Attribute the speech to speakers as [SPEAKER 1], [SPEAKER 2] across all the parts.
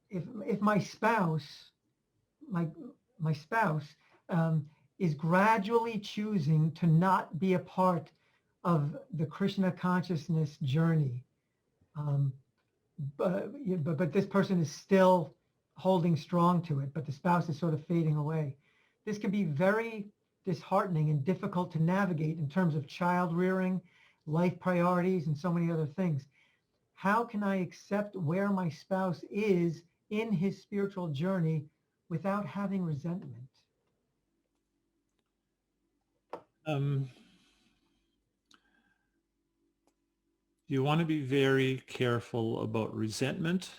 [SPEAKER 1] if my spouse, my my spouse, is gradually choosing to not be a part of the Krishna consciousness journey, um, but this person is still holding strong to it, but the spouse is sort of fading away. This can be very disheartening and difficult to navigate in terms of child rearing, life priorities, and so many other things. How can I accept where my spouse is in his spiritual journey without having resentment?
[SPEAKER 2] Um, you want to be very careful about resentment,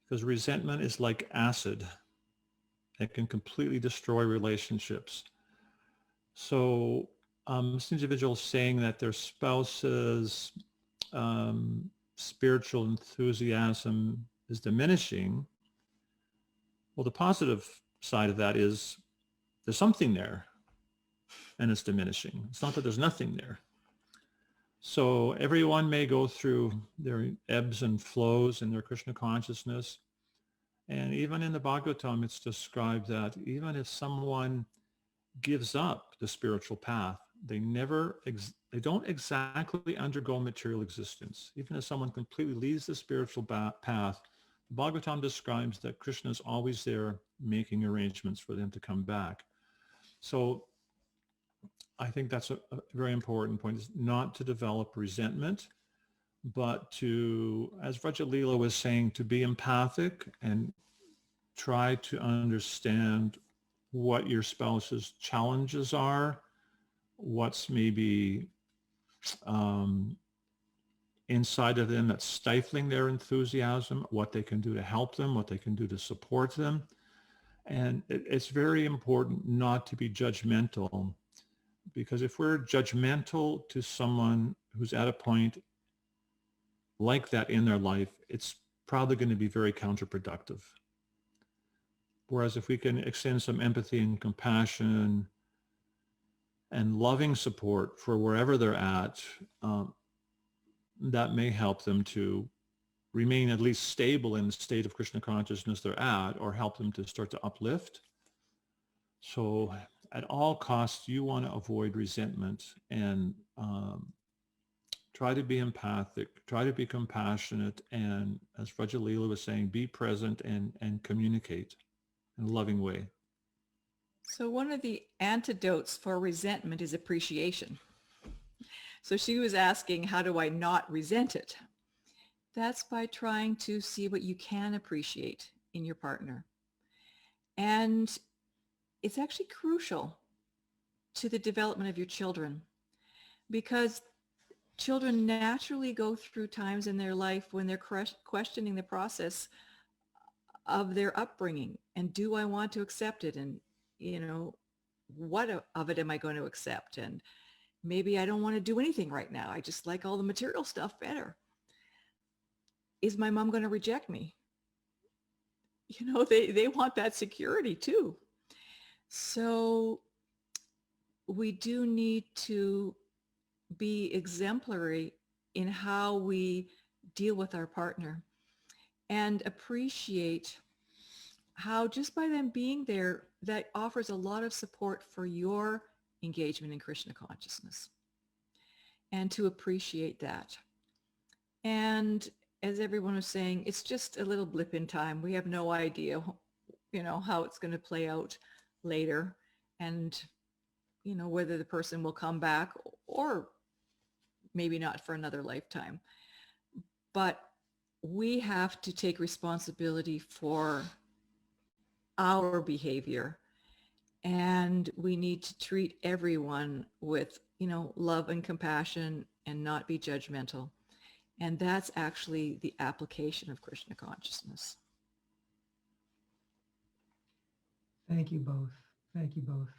[SPEAKER 2] because resentment is like acid. It can completely destroy relationships. So this individual saying that their spouse's spiritual enthusiasm is diminishing, well, the positive side of that is there's something there and it's diminishing. It's not that there's nothing there. So everyone may go through their ebbs and flows in their Krishna consciousness. And even in the Bhagavatam, it's described that even if someone gives up the spiritual path, they don't exactly undergo material existence. Even if someone completely leaves the spiritual path, the Bhagavatam describes that Krishna is always there making arrangements for them to come back. So I think that's a very important point, is not to develop resentment, but to, as Vrajalila was saying, to be empathic and try to understand what your spouse's challenges are, what's maybe inside of them that's stifling their enthusiasm, what they can do to help them, what they can do to support them. And it's very important not to be judgmental, because if we're judgmental to someone who's at a point like that in their life, it's probably going to be very counterproductive. Whereas if we can extend some empathy and compassion and loving support for wherever they're at, that may help them to remain at least stable in the state of Krishna consciousness they're at, or help them to start to uplift. So at all costs, you want to avoid resentment and try to be empathic, try to be compassionate, and as Vrajalila was saying, be present and communicate in a loving way.
[SPEAKER 3] So one of the antidotes for resentment is appreciation. So she was asking, how do I not resent it? That's by trying to see what you can appreciate in your partner. And it's actually crucial to the development of your children, because children naturally go through times in their life when they're questioning the process of their upbringing. And do I want to accept it? And, what of it am I going to accept? And maybe I don't want to do anything right now. I just like all the material stuff better. Is my mom going to reject me? They want that security too. So we do need to be exemplary in how we deal with our partner, and appreciate how just by them being there, that offers a lot of support for your engagement in Krishna consciousness, and to appreciate that. And as everyone was saying, it's just a little blip in time. We have no idea, how it's going to play out later, and, whether the person will come back or maybe not for another lifetime. But we have to take responsibility for our behavior, and we need to treat everyone with, love and compassion, and not be judgmental. And that's actually the application of Krishna consciousness.
[SPEAKER 1] Thank you both. Thank you both.